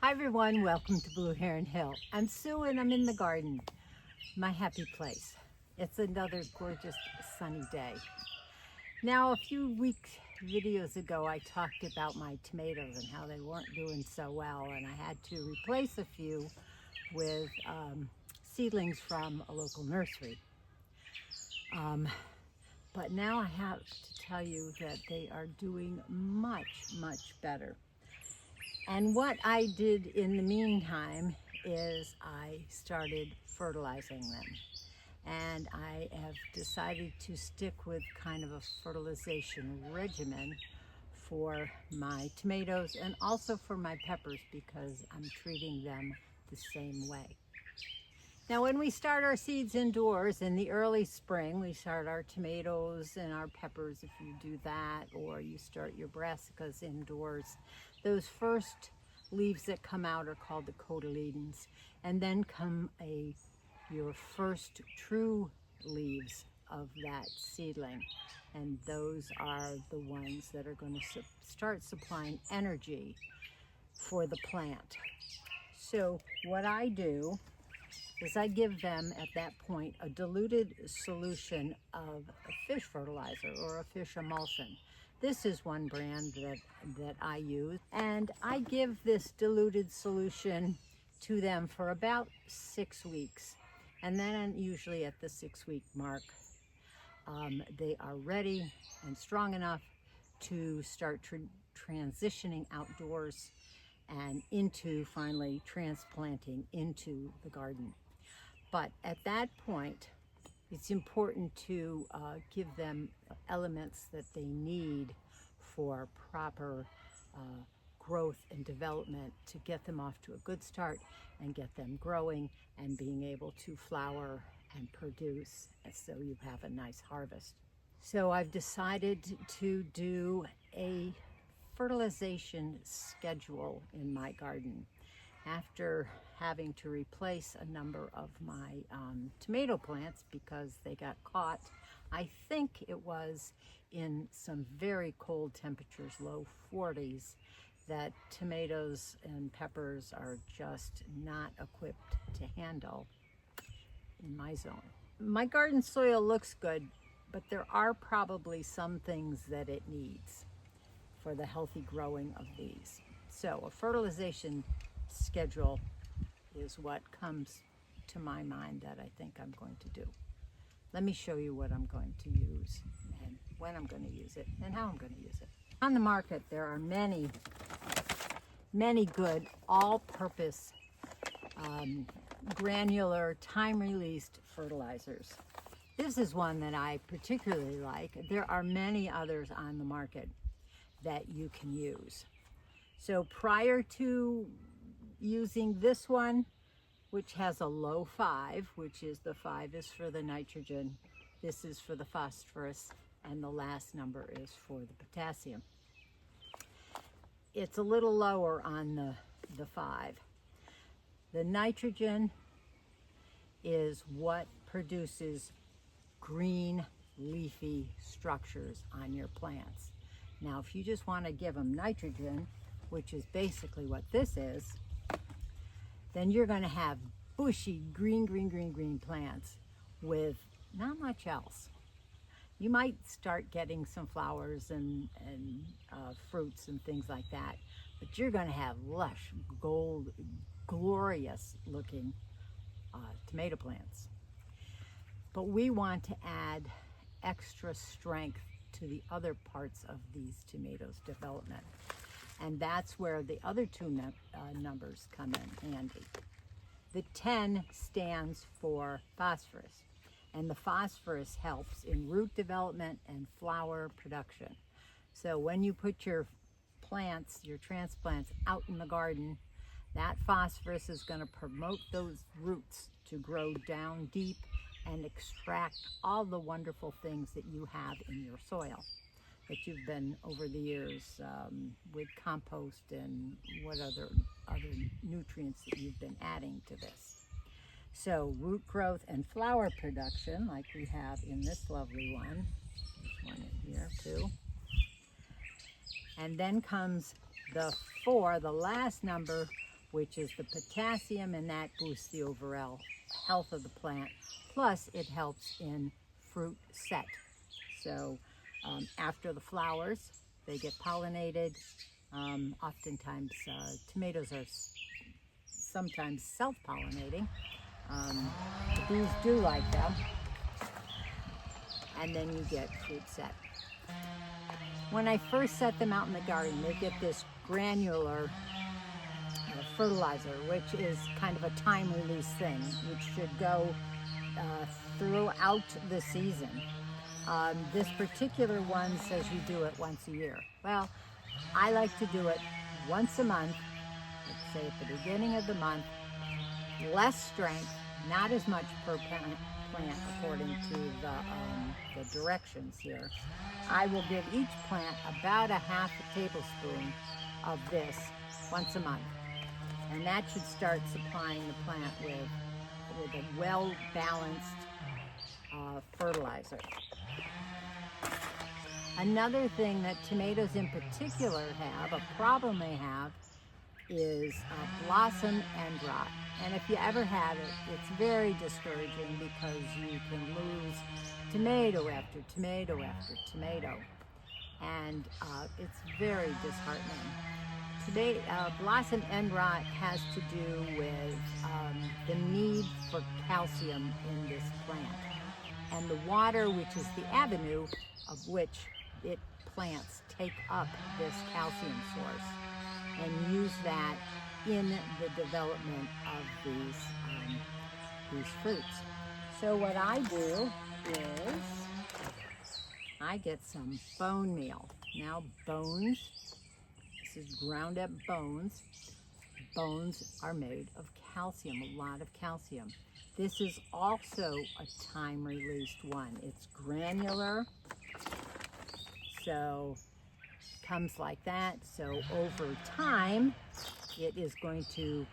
Hi everyone, welcome to Blue Heron Hill. I'm Sue and I'm in the garden, my happy place. It's another gorgeous sunny day. Now a few videos ago I talked about my tomatoes and how they weren't doing so well, and I had to replace a few with seedlings from a local nursery. But now I have to tell you that they are doing much better. And what I did in the meantime is I started fertilizing them. And I have decided to stick with kind of a fertilization regimen for my tomatoes and also for my peppers because I'm treating them the same way. Now when we start our seeds indoors in the early spring, we start our tomatoes and our peppers if you do that, or you start your brassicas indoors. Those first leaves that come out are called the cotyledons, and then come your first true leaves of that seedling, and those are the ones that are going to start supplying energy for the plant. So what I do is I give them at that point a diluted solution of a fish fertilizer or a fish emulsion. This is one brand that I use, and I give this diluted solution to them for about 6 weeks, and then usually at the 6-week mark they are ready and strong enough to start transitioning outdoors and into finally transplanting into the garden. But at that point, it's important to give them elements that they need for proper growth and development to get them off to a good start and get them growing and being able to flower and produce, so you have a nice harvest. So I've decided to do a fertilization schedule in my garden. After having to replace a number of my tomato plants because they got caught, I think it was in some very cold temperatures, low 40s, that tomatoes and peppers are just not equipped to handle in my zone. My garden soil looks good, but there are probably some things that it needs for the healthy growing of these. So a fertilization schedule is what comes to my mind that I think I'm going to do. Let me show you what I'm going to use and when I'm going to use it and how I'm going to use it. On the market there are many good all-purpose granular time-released fertilizers. This is one that I particularly like. There are many others on the market that you can use. So prior to using this one, which has a low 5, which is the 5 is for the nitrogen, this is for the phosphorus, and the last number is for the potassium. It's a little lower on the 5. The nitrogen is what produces green leafy structures on your plants. Now if you just want to give them nitrogen, which is basically what this is, then you're going to have bushy green plants with not much else. You might start getting some flowers and fruits and things like that, but you're going to have lush, gold, glorious looking tomato plants. But we want to add extra strength to the other parts of these tomatoes' development. And that's where the other two numbers come in handy. The 10 stands for phosphorus, and the phosphorus helps in root development and flower production. So when you put your plants, your transplants out in the garden, that phosphorus is going to promote those roots to grow down deep and extract all the wonderful things that you have in your soil that you've been over the years with compost and what other nutrients that you've been adding to this. So root growth and flower production, like we have in this lovely one, this one in here too. And then comes the 4, the last number, which is the potassium, and that boosts the overall health of the plant. Plus, it helps in fruit set. So after the flowers, they get pollinated. Oftentimes, tomatoes are sometimes self-pollinating. The bees do like them. And then you get fruit set. When I first set them out in the garden, they get this granular fertilizer, which is kind of a time release thing, which should go throughout the season. This particular one says you do it once a year. Well, I like to do it once a month, let's say at the beginning of the month, less strength, not as much per plant according to the directions here. I will give each plant about a half a tablespoon of this once a month. And that should start supplying the plant with a well-balanced fertilizer. Another thing that tomatoes in particular have, a problem they have, is blossom end rot. And if you ever have it, it's very discouraging because you can lose tomato after tomato after tomato. And it's very disheartening. Blossom end rot has to do with the need for calcium in this plant. And the water, which is the avenue of which plants take up this calcium source and use that in the development of these fruits. So what I do is I get some bone meal. Now bones, this is ground up bones. Bones are made of calcium, a lot of calcium. This is also a time-released one. It's granular, so comes like that. So over time, it is going to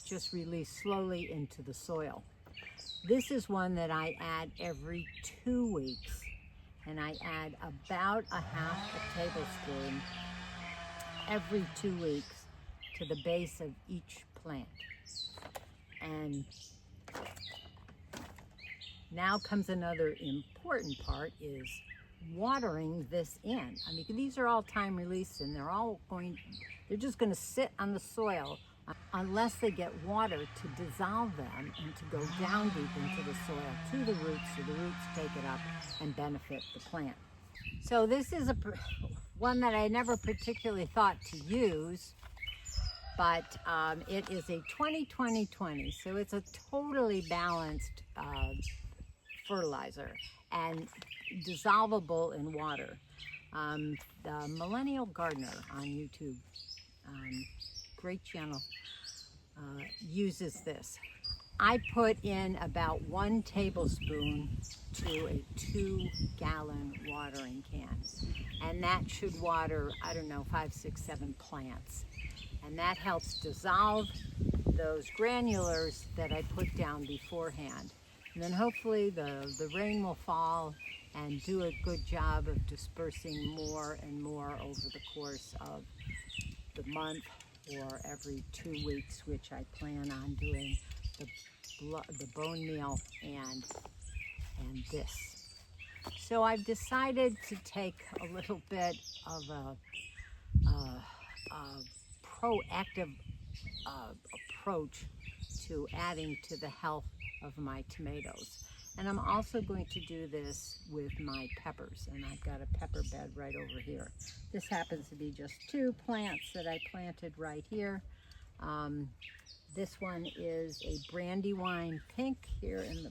just release slowly into the soil. This is one that I add every 2 weeks, and I add about a half a tablespoon every 2 weeks to the base of each plant. And now comes another important part, is watering this in. I mean, these are all time released, and they're just going to sit on the soil unless they get water to dissolve them and to go down deep into the soil to the roots, so the roots take it up and benefit the plant. So this is one that I never particularly thought to use, but it is a 20-20-20, so it's a totally balanced fertilizer and dissolvable in water. The Millennial Gardener on YouTube, great channel, uses this. I put in about 1 tablespoon to a 2-gallon watering can, and that should water, I don't know, 5, 6, 7 plants. And that helps dissolve those granulars that I put down beforehand. And then hopefully the rain will fall and do a good job of dispersing more and more over the course of the month or every 2 weeks, which I plan on doing the bone meal and this. So I've decided to take a little bit of a proactive approach to adding to the health of my tomatoes. And I'm also going to do this with my peppers, and I've got a pepper bed right over here. This happens to be just 2 plants that I planted right here. This one is a brandywine pink here in the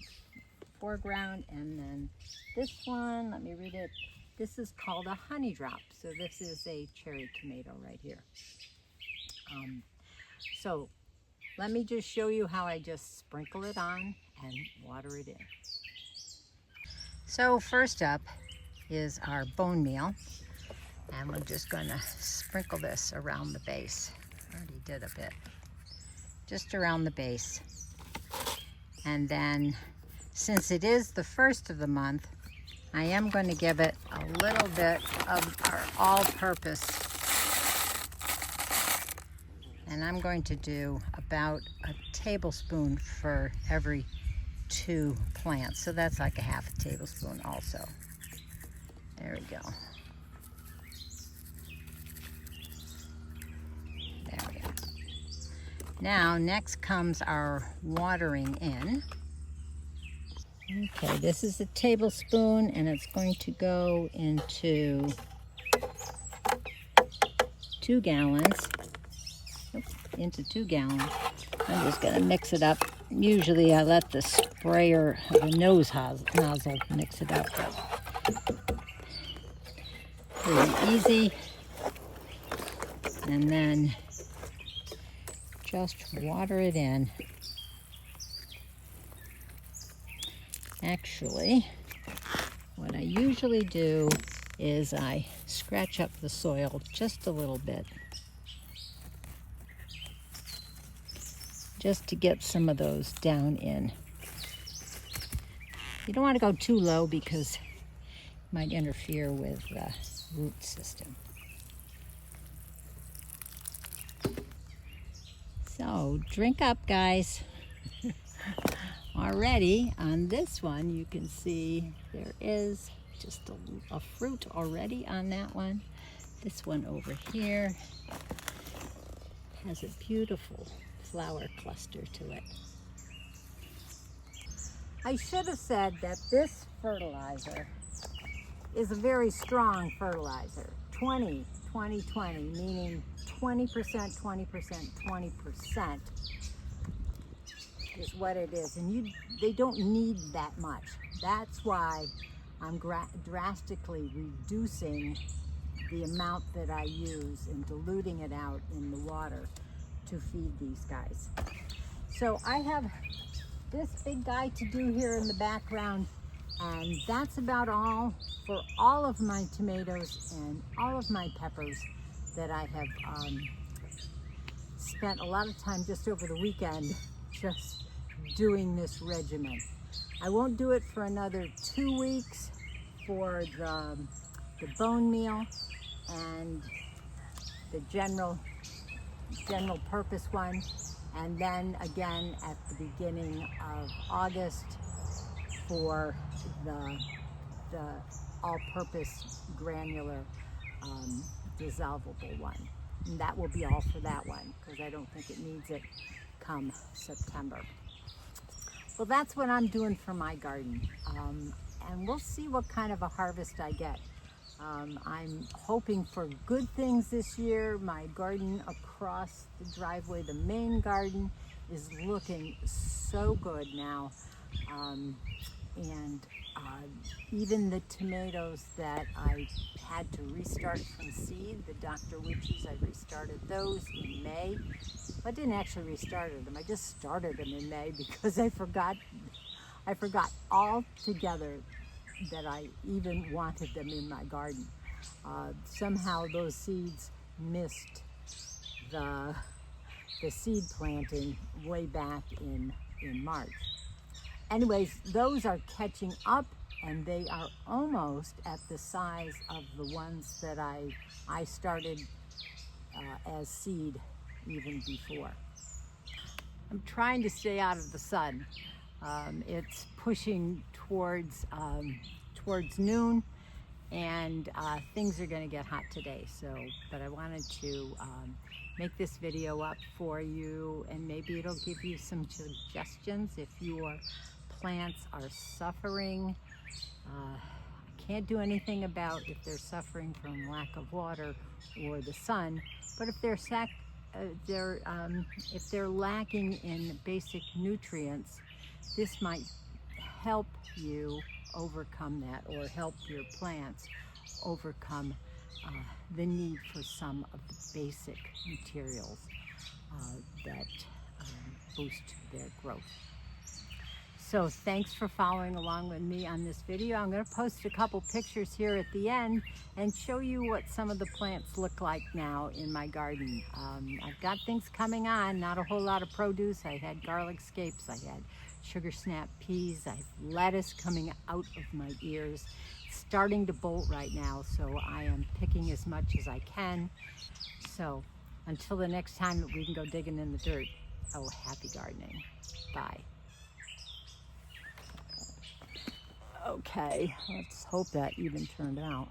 foreground, and then this one, let me read it. This is called a honey drop. So this is a cherry tomato right here. So let me just show you how I just sprinkle it on and water it in. So first up is our bone meal, and we're just going to sprinkle this around the base. I already did a bit, just around the base. And then, since it is the first of the month, I am going to give it a little bit of our all-purpose. And I'm going to do about a tablespoon for every 2 plants. So that's like a half a tablespoon also. There we go. There we go. Now, next comes our watering in. Okay, this is a tablespoon, and it's going to go into 2 gallons. Into 2 gallons. I'm just going to mix it up. Usually I let the sprayer, the nose nozzle, mix it up. Pretty easy. And then just water it in. Actually, what I usually do is I scratch up the soil just a little bit, just to get some of those down in. You don't want to go too low because it might interfere with the root system. So drink up, guys. Already on this one, you can see there is just a fruit already on that one. This one over here has a beautiful flower cluster to it. I should have said that this fertilizer is a very strong fertilizer. 20, 20, 20, meaning 20%, 20%, 20% is what it is. And they don't need that much. That's why I'm drastically reducing the amount that I use and diluting it out in the water to feed these guys. So I have this big guy to do here in the background, and that's about all for all of my tomatoes and all of my peppers that I have spent a lot of time just over the weekend just doing this regimen. I won't do it for another 2 weeks for the bone meal and the general purpose one, and then again at the beginning of August for the all-purpose granular dissolvable one. And that will be all for that one, because I don't think it needs it come September. Well, that's what I'm doing for my garden, and we'll see what kind of a harvest I get. I'm hoping for good things this year. My garden across the driveway, the main garden, is looking so good now. And even the tomatoes that I had to restart from seed, the Dr. Witchies, I restarted those in May. I didn't actually restart them, I just started them in May because I forgot altogether that I even wanted them in my garden. Somehow those seeds missed the seed planting way back in March. Anyways, those are catching up, and they are almost at the size of the ones that I started as seed even before. I'm trying to stay out of the sun. It's pushing towards noon, and things are going to get hot today. But I wanted to make this video up for you, and maybe it'll give you some suggestions if your plants are suffering. I can't do anything about if they're suffering from lack of water or the sun, but if they're lacking in basic nutrients, this might help you overcome that, or help your plants overcome the need for some of the basic materials that boost their growth. So thanks for following along with me on this video. I'm going to post a couple pictures here at the end and show you what some of the plants look like now in my garden. I've got things coming on, not a whole lot of produce. I had garlic scapes, I had sugar snap peas, I have lettuce coming out of my ears. It's starting to bolt right now, so I am picking as much as I can. So Until the next time that we can go digging in the dirt, oh, happy gardening. Bye. Okay, let's hope that even turned out.